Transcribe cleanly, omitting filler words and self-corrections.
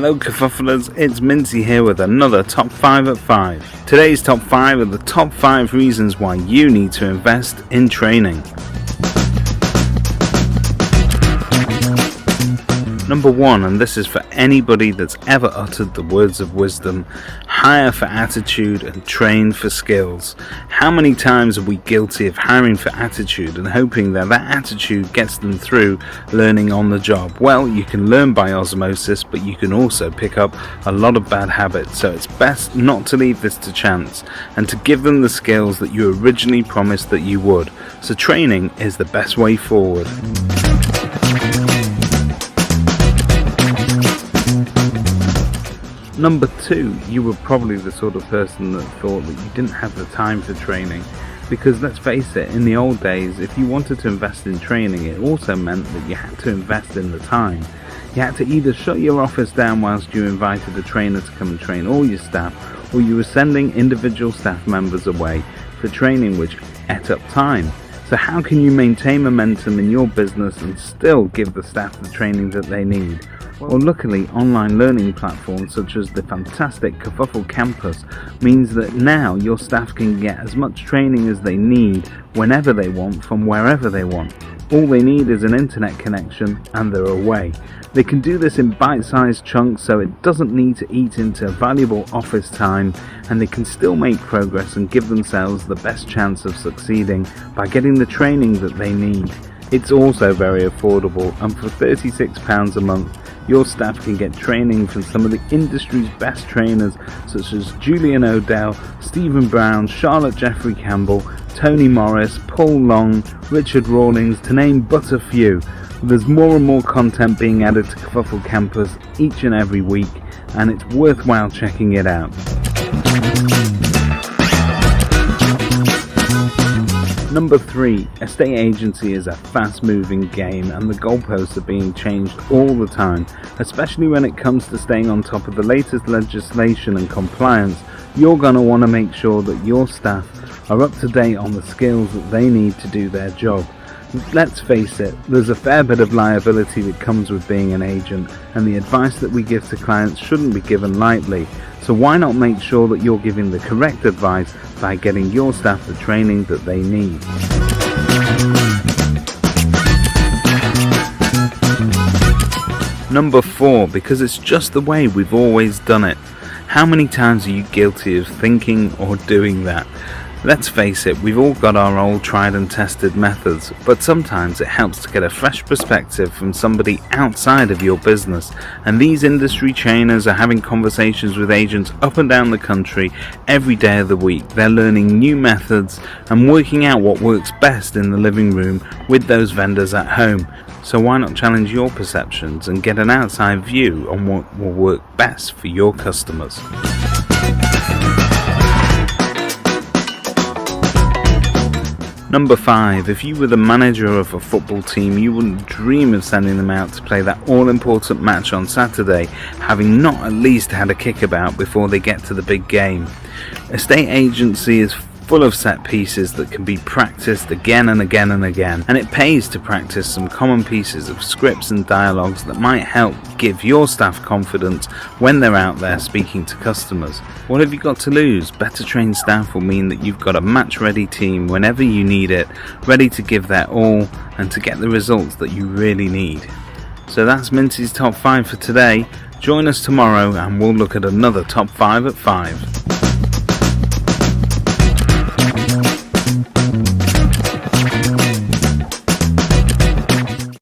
Hello kerfufflers, it's Mincy here with another Top 5 at 5. Today's Top 5 are the top 5 reasons why you need to invest in training. Number 1, and this is for anybody that's ever uttered the words of wisdom: hire for attitude and train for skills. How many times are we guilty of hiring for attitude and hoping that attitude gets them through learning on the job? Well, you can learn by osmosis, but you can also pick up a lot of bad habits, so it's best not to leave this to chance and to give them the skills that you originally promised that you would. So training is the best way forward. Number 2, you were probably the sort of person that thought that you didn't have the time for training, because let's face it, in the old days, if you wanted to invest in training, it also meant that you had to invest in the time. You had to either shut your office down whilst you invited a trainer to come and train all your staff, or you were sending individual staff members away for training, which ate up time. So how can you maintain momentum in your business and still give the staff the training that they need? Well, luckily, online learning platforms such as the fantastic 𝗁𝗶𝘀𝗀𝗀 campus means that now your staff can get as much training as they need whenever they want from wherever they want. All they need is an internet connection and they're away. They can do this in bite-sized chunks, so it doesn't need to eat into valuable office time, and they can still make progress and give themselves the best chance of succeeding by getting the training that they need. It's also very affordable, and for £36 a month, your staff can get training from some of the industry's best trainers such as Julian O'Dell, Stephen Brown, Charlotte Jeffrey Campbell, Tony Morris, Paul Long, Richard Rawlings, to name but a few. There's more and more content being added to 𝗁𝗶𝘀𝗀𝗀 Campus each and every week, and it's worthwhile checking it out. Number 3, estate agency is a fast-moving game and the goalposts are being changed all the time, especially when it comes to staying on top of the latest legislation and compliance. You're going to want to make sure that your staff are up to date on the skills that they need to do their job. Let's face it, there's a fair bit of liability that comes with being an agent, and the advice that we give to clients shouldn't be given lightly. So why not make sure that you're giving the correct advice by getting your staff the training that they need? Number 4, because it's just the way we've always done it. How many times are you guilty of thinking or doing that? Let's face it, we've all got our old tried and tested methods, but sometimes it helps to get a fresh perspective from somebody outside of your business, and these industry trainers are having conversations with agents up and down the country every day of the week. They're learning new methods and working out what works best in the living room with those vendors at home. So why not challenge your perceptions and get an outside view on what will work best for your customers? Number 5, if you were the manager of a football team, you wouldn't dream of sending them out to play that all-important match on Saturday, having not at least had a kickabout before they get to the big game. Estate agency is full of set pieces that can be practiced again and again and again, and it pays to practice some common pieces of scripts and dialogues that might help give your staff confidence when they're out there speaking to customers. What have you got to lose? Better trained staff will mean that you've got a match-ready team whenever you need it, ready to give their all and to get the results that you really need. So that's Mincy's Top 5 for today. Join us tomorrow and we'll look at another Top 5 at 5.